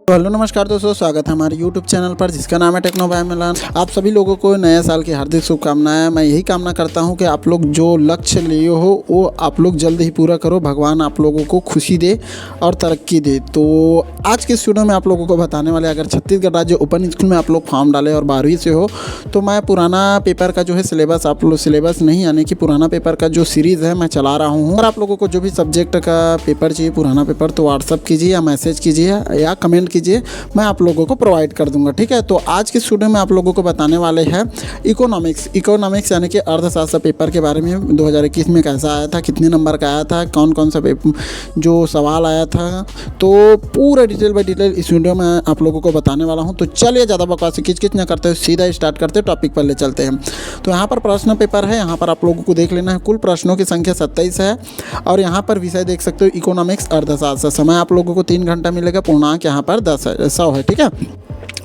Hello नमस्कार दोस्तों, स्वागत है हमारे YouTube चैनल पर जिसका नाम है टेक्नो बाय मिलान। आप सभी लोगों को नए साल की हार्दिक शुभकामनाएं। मैं यही कामना करता हूं कि आप लोग जो लक्ष्य लिए हो वो आप लोग जल्द ही पूरा करो। भगवान आप लोगों को खुशी दे और तरक्की दे। तो आज के वीडियो में आप लोगों को बताने वाले, अगर छत्तीसगढ़ राज्य ओपन स्कूल में आप लोग फॉर्म डाले और 12वीं से हो तो मैं पुराना पेपर का जो है सिलेबस, आप लोग सिलेबस नहीं यानी कि पुराना पेपर का जो सीरीज़ है मैं चला रहा हूँ। और आप लोगों को जो भी सब्जेक्ट का पेपर चाहिए पुराना पेपर, तो व्हाट्सअप कीजिए या मैसेज कीजिए या कमेंट कीजिए, मैं आप लोगों को प्रोवाइड कर दूंगा। ठीक है, तो आज के वीडियो में आप लोगों को बताने वाले हैं इकोनॉमिक्स यानी कि अर्थशास्त्र पेपर के बारे में। 2021 में कैसा आया था, कितने नंबर का आया था, कौन कौन सा जो सवाल आया था, तो पूरा डिटेल बाय डिटेल इस वीडियो में आप लोगों को बताने वाला हूं। तो चलिए ज़्यादा बकवास किच ना करते हुए सीधा स्टार्ट करते, टॉपिक पर ले चलते हैं। तो यहाँ पर प्रश्न पेपर है, यहाँ पर आप लोगों को देख लेना है। कुल प्रश्नों की संख्या 27 है और यहाँ पर विषय देख सकते हो इकोनॉमिक्स अर्थशास्त्र। समय आप लोगों को 3 घंटा मिलेगा, पूर्णांक यहाँ पर 100 है। ठीक है,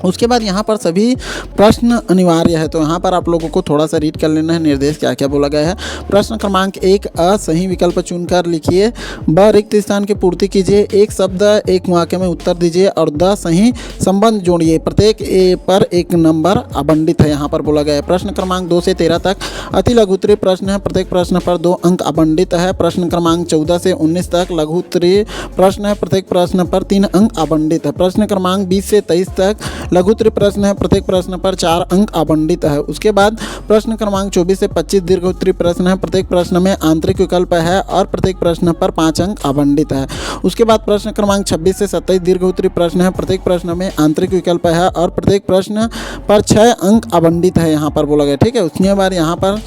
उसके बाद यहाँ पर सभी प्रश्न अनिवार्य है, तो यहाँ पर आप लोगों को थोड़ा सा रीड कर लेना है निर्देश क्या क्या बोला गया है। प्रश्न क्रमांक 1, अ सही विकल्प चुनकर लिखिए। ब रिक्त स्थान की पूर्ति कीजिए। एक शब्द एक वाक्य में उत्तर दीजिए और द सही संबंध जोड़िए। प्रत्येक ए पर एक नंबर आवंटित है, यहाँ पर बोला गया है। प्रश्न क्रमांक 2 से 13 तक अति लघुत्तरीय प्रश्न है, प्रत्येक प्रश्न पर 2 अंक आवंटित है। प्रश्न क्रमांक 14 से 19 तक लघुत्तरीय प्रश्न है, प्रत्येक प्रश्न पर 3 अंक आवंटित है। प्रश्न क्रमांक 20 से 23 तक लघुत्तरीय प्रश्न है, प्रत्येक प्रश्न पर 4 अंक आवंटित है। उसके बाद प्रश्न क्रमांक 24 से 25 दीर्घोत्तरीय प्रश्न है, प्रत्येक प्रश्न में आंतरिक विकल्प है और प्रत्येक प्रश्न पर 5 अंक आवंटित है। उसके बाद प्रश्न क्रमांक 26 से 27 दीर्घोत्तरीय प्रश्न है, प्रत्येक प्रश्न में आंतरिक विकल्प है और प्रत्येक प्रश्न पर 6 अंक आवंटित है, यहाँ पर बोला गया। ठीक है, उसके बाद यहाँ पर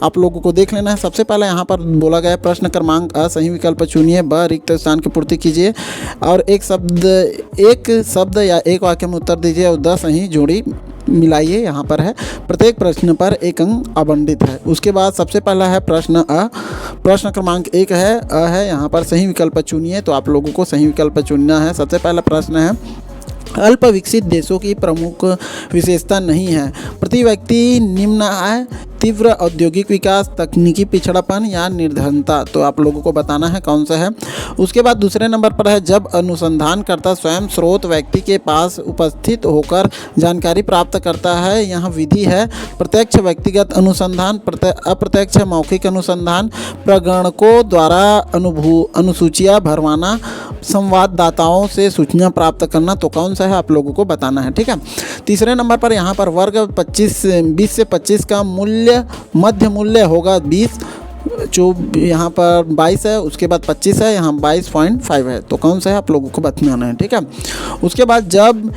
आप लोगों को देख लेना है। सबसे पहले यहाँ पर बोला गया प्रश्न क्रमांक अ सही विकल्प चुनिए। ब रिक्त स्थान की पूर्ति कीजिए और एक शब्द या एक वाक्य में उत्तर दीजिए और 10 सही जोड़ी मिलाइए, यहाँ पर है। प्रत्येक प्रश्न पर 1 अंक आवंटित है। उसके बाद सबसे पहला है प्रश्न अ। प्रश्न क्रमांक 1 है अ है, यहाँ पर सही विकल्प चुनिए, तो आप लोगों को सही विकल्प चुनना है। सबसे पहला प्रश्न है अल्प विकसित देशों की प्रमुख विशेषता नहीं है। प्रति व्यक्ति निम्न आय, तीव्र औद्योगिक विकास, तकनीकी पिछड़ापन या निर्धनता, तो आप लोगों को बताना है कौन सा है। उसके बाद दूसरे नंबर पर है जब अनुसंधानकर्ता स्वयं स्रोत व्यक्ति के पास उपस्थित होकर जानकारी प्राप्त करता है। यहाँ विधि है प्रत्यक्ष व्यक्तिगत अनुसंधान, अप्रत्यक्ष मौखिक अनुसंधान, प्रगणकों द्वारा अनुसूचियाँ भरवाना, संवाददाताओं से सूचना प्राप्त करना, तो कौन सा है आप लोगों को बताना है। ठीक है, तीसरे नंबर पर यहाँ पर वर्ग 20 से 25 का मध्य मूल्य होगा 20, जो यहाँ पर 22 है, उसके बाद 25 है, यहाँ 22.5 है, तो कौन सा है आप लोगों को बताना है। ठीक है, उसके बाद जब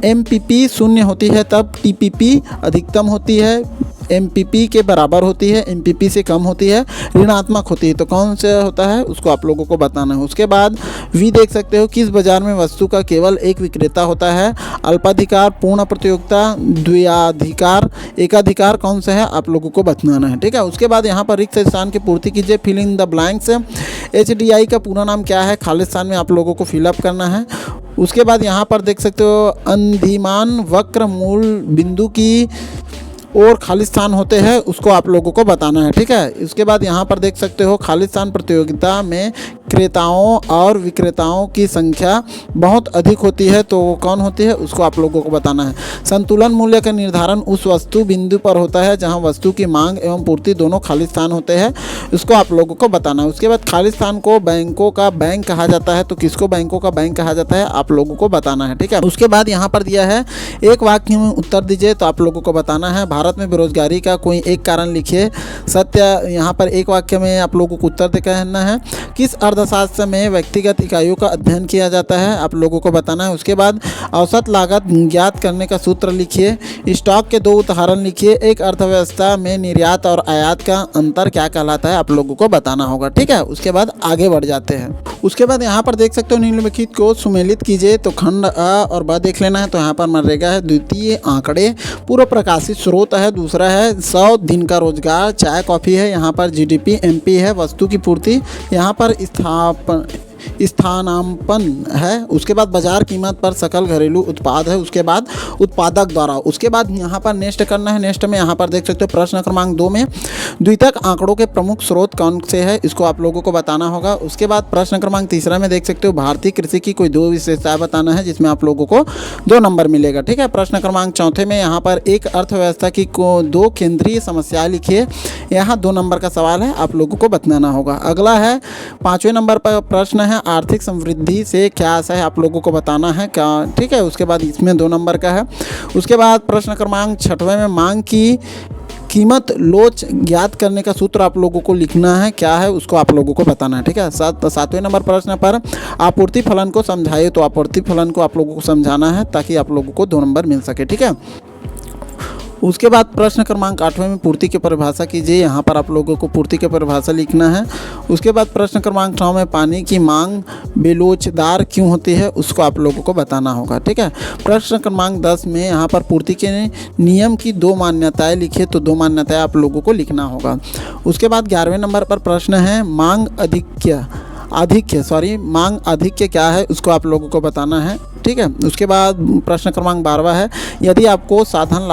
MPP शून्य होती है तब TPP अधिकतम होती है, MPP के बराबर होती है, MPP से कम होती है, ऋणात्मक होती है, तो कौन सा होता है उसको आप लोगों को बताना है। उसके बाद V देख सकते हो किस बाजार में वस्तु का केवल एक विक्रेता होता है। अल्पाधिकार, पूर्ण प्रतियोगिता, द्वैधाधिकार, एकाधिकार, कौन सा है आप लोगों को बताना है। ठीक है, उसके बाद यहाँ पर रिक्त स्थान की पूर्ति कीजिए। Fill in the blanks. HDI का पूरा नाम क्या है, खाली स्थान में आप लोगों को फिलअप करना है। उसके बाद यहाँ पर देख सकते हो अंधिमान वक्र मूल बिंदु की और खाली स्थान होते हैं, उसको आप लोगों को बताना है। ठीक है, उसके बाद यहाँ पर देख सकते हो खाली स्थान प्रतियोगिता में क्रेताओं और विक्रेताओं की संख्या बहुत अधिक होती है, तो कौन होती है उसको आप लोगों को बताना है। संतुलन मूल्य का निर्धारण उस वस्तु बिंदु पर होता है जहाँ वस्तु की मांग एवं पूर्ति दोनों खाली स्थान होते हैं, उसको आप लोगों को बताना है। उसके बाद खाली स्थान को बैंकों का बैंक कहा जाता है, तो किसको बैंकों का बैंक कहा जाता है आप लोगों को बताना है। ठीक है, उसके बाद यहाँ पर दिया है एक वाक्य में उत्तर दीजिए, तो आप लोगों को बताना है भारत में बेरोजगारी का कोई एक कारण लिखिए। सत्य, यहाँ पर एक वाक्य में आप लोगों को उत्तर देना है। किस अर्थशास्त्र में व्यक्तिगत इकाइयों का अध्ययन किया जाता है आप लोगों को बताना है। उसके बाद औसत लागत ज्ञात करने का सूत्र लिखिए। स्टॉक के 2 उदाहरण लिखिए। एक अर्थव्यवस्था में निर्यात और आयात का अंतर क्या कहलाता है आप लोगों को बताना होगा। ठीक है, उसके बाद आगे बढ़ जाते हैं। उसके बाद यहाँ पर देख सकते हो निम्नलिखित को सुमेलित कीजिए, तो खंड अ और ब देख लेना है। तो यहाँ पर मनरेगा है, द्वितीय आंकड़े, पूर्व प्रकाशित स्रोत है, दूसरा है 100 दिन का रोजगार, चाय कॉफ़ी है, यहाँ पर GDP, MP है, वस्तु की पूर्ति, यहाँ पर स्थानापन्न है, उसके बाद बाजार कीमत पर सकल घरेलू उत्पाद है, उसके बाद उत्पादक द्वारा, उसके बाद यहाँ पर नेक्स्ट करना है। नेक्स्ट में यहाँ पर देख सकते हो प्रश्न क्रमांक 2 में द्वितक आंकड़ों के प्रमुख स्रोत कौन से है, इसको आप लोगों को बताना होगा। उसके बाद प्रश्न क्रमांक 3 में देख सकते हो भारतीय कृषि की कोई 2 विशेषताएं बताना है, जिसमें आप लोगों को 2 नंबर मिलेगा। ठीक है। प्रश्न क्रमांक 4 में यहाँ पर एक अर्थव्यवस्था की 2 केंद्रीय समस्याएं लिखिए, यहाँ 2 नंबर का सवाल है, आप लोगों को बताना होगा। अगला है 5वें नंबर पर प्रश्न है आर्थिक समृद्धि से क्या आशा है, आप लोगों को बताना है क्या। ठीक है। उसके बाद इसमें 2 नंबर का है। उसके बाद प्रश्न क्रमांक 6वें में मांग की कीमत लोच ज्ञात करने का सूत्र आप लोगों को लिखना है, क्या है उसको आप लोगों को बताना है। ठीक है। 7वें नंबर प्रश्न पर आपूर्ति फलन को समझाइए, तो आपूर्ति फलन को आप लोगों को समझाना है ताकि आप लोगों को 2 नंबर मिल सके। ठीक है। उसके बाद प्रश्न क्रमांक 8वें में पूर्ति की परिभाषा कीजिए, यहाँ पर आप लोगों को पूर्ति की परिभाषा लिखना है। उसके बाद प्रश्न क्रमांक 9 में पानी की मांग बेलोचदार क्यों होती है, उसको आप लोगों को बताना होगा। ठीक है। प्रश्न क्रमांक 10 में यहाँ पर पूर्ति के नियम की 2 मान्यताएं लिखिए, तो 2 मान्यताएं आप लोगों को लिखना होगा। उसके बाद 11वें नंबर पर प्रश्न है मांग आधिक्य क्या है, उसको आप लोगों को बताना है। ठीक है। उसके बाद प्रश्न क्रमांक 12वां है यदि आपको साधन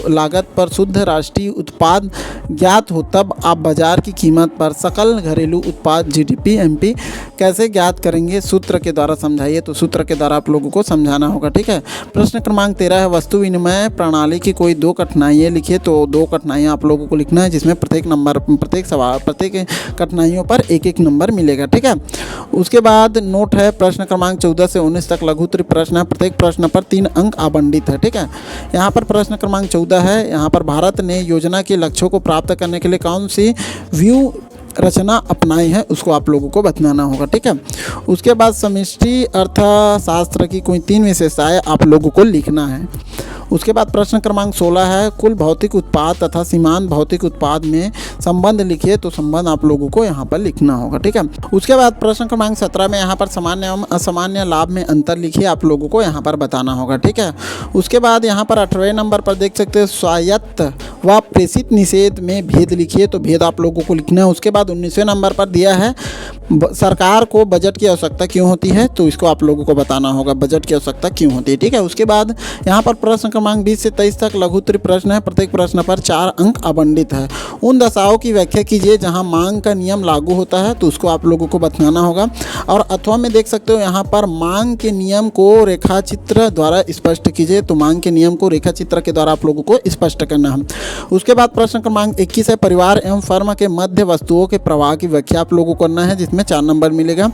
लागत पर शुद्ध राष्ट्रीय उत्पाद ज्ञात हो तब आप बाजार की कीमत पर सकल घरेलू उत्पाद GDP MP कैसे ज्ञात करेंगे, सूत्र के द्वारा समझाइए, तो सूत्र के द्वारा आप लोगों को समझाना होगा। ठीक है। प्रश्न क्रमांक 13 है वस्तु विनिमय प्रणाली की कोई 2 कठिनाइयाँ लिखिए, तो 2 कठिनाइयाँ आप लोगों को लिखना है, जिसमें प्रत्येक कठिनाइयों पर 1-1 नंबर मिलेगा। ठीक है। उसके बाद नोट है प्रश्न क्रमांक 14 से 19 तक लघु उत्तरीय प्रश्न है, प्रत्येक प्रश्न पर 3 अंक आवंटित है। ठीक है। यहाँ पर प्रश्न क्रमांक 14 है, यहाँ पर भारत ने योजना के लक्ष्यों को प्राप्त करने के लिए कौन सी व्यू रचना अपनाई है, उसको आप लोगों को बताना होगा। ठीक है। उसके बाद समष्टि अर्थशास्त्र की कोई 3 विशेषताएं आप लोगों को लिखना है। उसके बाद प्रश्न क्रमांक 16 है कुल भौतिक उत्पाद तथा सीमांत भौतिक उत्पाद में संबंध लिखिए, तो संबंध आप लोगों को यहाँ पर लिखना होगा। ठीक है। उसके बाद प्रश्न क्रमांक 17 में यहाँ पर सामान्य एवं असामान्य लाभ में अंतर लिखिए, आप लोगों को यहाँ पर बताना होगा। ठीक है। उसके बाद यहाँ पर 18वें नंबर पर देख सकते हैं स्वायत्त व प्रेषित निषेध में भेद लिखिए, तो भेद आप लोगों को लिखना है। उसके बाद 19वें नंबर पर दिया है सरकार को बजट की आवश्यकता क्यों होती है, तो इसको आप लोगों को बताना होगा बजट की आवश्यकता क्यों होती है। ठीक है। उसके बाद यहाँ पर प्रश्न क्रमांक 20 से 23 तक लघु उत्तरीय प्रश्न है, प्रत्येक प्रश्न पर 4 अंक आवंटित है। उन दशाओं की व्याख्या कीजिए जहां मांग का नियम लागू होता है, तो उसको आप लोगों को बताना होगा। और अथवा में देख सकते हो यहाँ पर मांग के नियम को रेखाचित्र द्वारा स्पष्ट कीजिए, तो मांग के नियम को रेखाचित्र के द्वारा आप लोगों को स्पष्ट करना है। उसके बाद प्रश्न क्रमांक 21 है परिवार एवं फर्म के मध्य वस्तुओं के प्रवाह की व्याख्या आप लोगों को करना है, जिसमें 4 नंबर मिलेगा।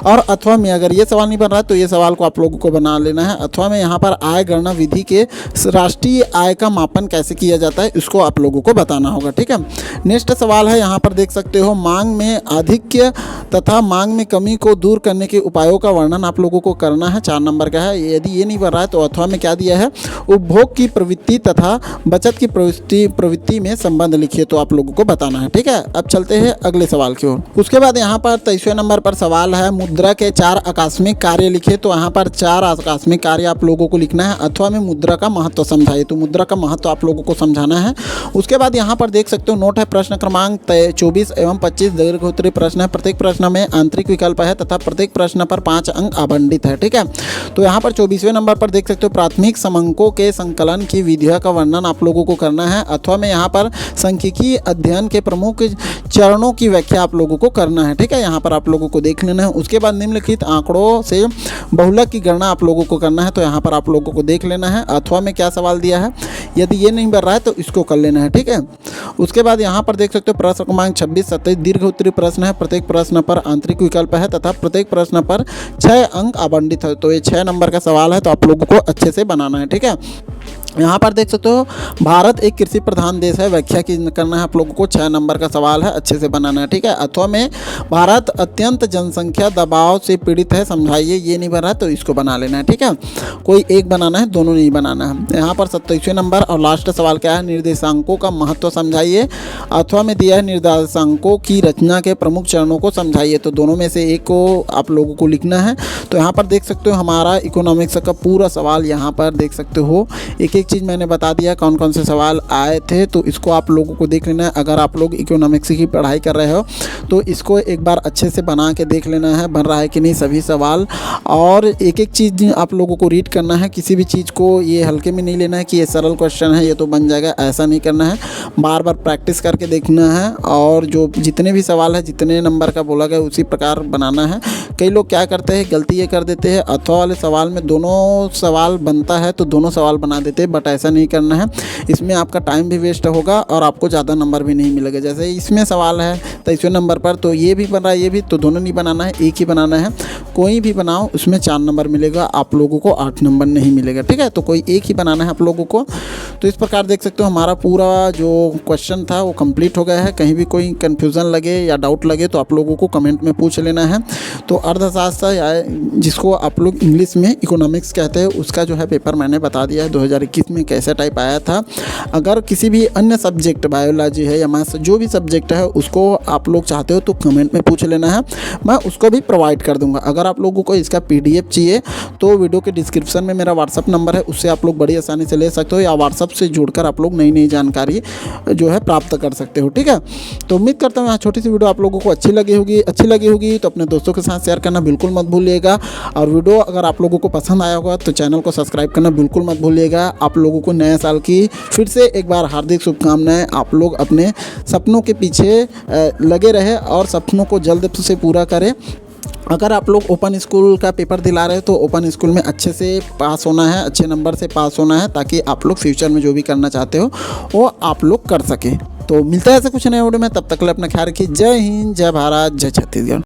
और अथवा में अगर ये सवाल नहीं बन रहा है तो ये सवाल को आप लोगों को बना लेना है। अथवा में यहाँ पर आय गणना विधि के राष्ट्रीय आय का मापन कैसे किया जाता है, इसको आप लोगों को बताना होगा। ठीक है। नेक्स्ट सवाल है यहाँ पर देख सकते हो मांग में आधिक्य तथा मांग में कमी को दूर करने के उपायों का वर्णन आप लोगों को करना है, 4 नंबर का है। यदि ये नहीं बन रहा है तो अथवा में क्या दिया है उपभोग की प्रवृत्ति तथा बचत की प्रवृत्ति में संबंध लिखिए, तो आप लोगों को बताना है। ठीक है। अब चलते हैं अगले सवाल की ओर। उसके बाद यहाँ पर 23वें नंबर पर सवाल है मुद्रा के 4 आकस्मिक कार्य लिखे, तो यहाँ पर 4 आकस्मिक कार्य आप लोगों को लिखना है। अथवा में मुद्रा का महत्व समझाइए, तो मुद्रा का महत्व आप लोगों को समझाना है। उसके बाद यहाँ पर देख सकते हो नोट है प्रश्न क्रमांक 24 एवं 25 दीर्घ उत्तरीय प्रश्न है, प्रत्येक प्रश्न में आंतरिक विकल्प है तथा प्रत्येक प्रश्न पर 5 अंक आवंटित है। ठीक है। तो यहाँ पर 24वें नंबर पर देख सकते हो प्राथमिक समंकों के संकलन की विधियों का वर्णन आप लोगों को करना है। अथवा में यहाँ पर सांख्यिकीय अध्ययन के प्रमुख चरणों की व्याख्या आप लोगों को करना है। ठीक है। यहाँ पर आप लोगों को देख लेना है। उसके बाद निम्नलिखित आंकड़ों से बहुलक की गणना आप लोगों को करना है, तो यहाँ पर आप लोगों को देख लेना है। अथवा में क्या सवाल दिया है, यदि ये नहीं बन रहा है तो इसको कर लेना है। ठीक है। उसके बाद यहाँ पर देख सकते हो प्रश्न क्रमांक 26-27 दीर्घ उत्तरीय प्रश्न है, प्रत्येक प्रश्न पर आंतरिक विकल्प है तथा प्रत्येक प्रश्न पर 6 अंक आवंटित है, तो ये 6 नंबर का सवाल है, तो आप लोगों को अच्छे से बनाना है। ठीक है। यहाँ पर देख सकते हो भारत एक कृषि प्रधान देश है, व्याख्या की करना है आप लोगों को, 6 नंबर का सवाल है, अच्छे से बनाना है। ठीक है। अथवा में भारत अत्यंत जनसंख्या दबाव से पीड़ित है, समझाइए, ये नहीं बना तो इसको बना लेना है। ठीक है। कोई एक बनाना है, दोनों नहीं बनाना है। यहाँ पर 27वें नंबर और लास्ट सवाल क्या है निर्देशांकों का महत्व समझाइए। अथवा में दिया है निर्देशांकों की रचना के प्रमुख चरणों को समझाइए, तो दोनों में से एक को आप लोगों को लिखना है। तो यहाँ पर देख सकते हो हमारा इकोनॉमिक्स का पूरा सवाल यहाँ पर देख सकते हो, एक एक चीज़ मैंने बता दिया कौन कौन से सवाल आए थे, तो इसको आप लोगों को देख लेना है। अगर आप लोग इकोनॉमिक्स की पढ़ाई कर रहे हो तो इसको एक बार अच्छे से बना के देख लेना है बन रहा है कि नहीं सभी सवाल। और एक एक चीज़ आप लोगों को रीड करना है, किसी भी चीज़ को ये हल्के में नहीं लेना है कि ये सरल क्वेश्चन है ये तो बन जाएगा, ऐसा नहीं करना है। बार बार प्रैक्टिस करके देखना है और जो जितने भी सवाल है जितने नंबर का बोला गया उसी प्रकार बनाना है। कई लोग क्या करते हैं, गलती ये कर देते हैं अथवा वाले सवाल में दोनों सवाल बनता है तो दोनों सवाल बना देते हैं, बट ऐसा नहीं करना है। इसमें आपका टाइम भी वेस्ट होगा और आपको ज़्यादा नंबर भी नहीं मिलेगा। जैसे इसमें सवाल है 23वें नंबर पर, तो ये भी बन रहा है ये भी, तो दोनों नहीं बनाना है, एक ही बनाना है। कोई भी बनाओ उसमें 4 नंबर मिलेगा, आप लोगों को 8 नंबर नहीं मिलेगा, ठीक है। तो कोई एक ही बनाना है आप लोगों को। तो इस प्रकार देख सकते हो हमारा पूरा जो क्वेश्चन था वो कंप्लीट हो गया है। कहीं भी कोई कन्फ्यूज़न लगे या डाउट लगे तो आप लोगों को कमेंट में पूछ लेना है। तो अर्थशास्त्र या जिसको आप लोग इंग्लिश में इकोनॉमिक्स कहते हैं उसका जो है पेपर मैंने बता दिया है 2021 में कैसे टाइप आया था। अगर किसी भी अन्य सब्जेक्ट बायोलॉजी है या मैथ्स जो भी सब्जेक्ट है उसको आप लोग चाहते हो तो कमेंट में पूछ लेना है, मैं उसको भी प्रोवाइड कर दूंगा। अगर आप लोगों को इसका PDF चाहिए तो वीडियो के डिस्क्रिप्शन में मेरा व्हाट्सअप नंबर है, उससे आप लोग बड़ी आसानी से ले सकते हो या व्हाट्सअप से जुड़कर आप लोग नई नई जानकारी जो है प्राप्त कर सकते हो, ठीक है। तो उम्मीद करता हूँ यहाँ छोटी सी वीडियो आप लोगों को अच्छी लगी होगी तो अपने दोस्तों के साथ शेयर करना बिल्कुल मत भूलिएगा। और वीडियो अगर आप लोगों को पसंद आया होगा तो चैनल को सब्सक्राइब करना बिल्कुल मत भूलिएगा। आप लोगों को नए साल की फिर से एक बार हार्दिक शुभकामनाएं। आप लोग अपने सपनों के पीछे लगे रहे और सपनों को जल्द से पूरा करें। अगर आप लोग ओपन स्कूल का पेपर दिला रहे हो तो ओपन स्कूल में अच्छे से पास होना है, अच्छे नंबर से पास होना है, ताकि आप लोग फ्यूचर में जो भी करना चाहते हो वो आप लोग कर सकें। तो मिलता है ऐसा कुछ नए वीडियो में, तब तक के लिए अपना ख्याल रखिए। जय हिंद, जय भारत, जय छत्तीसगढ़।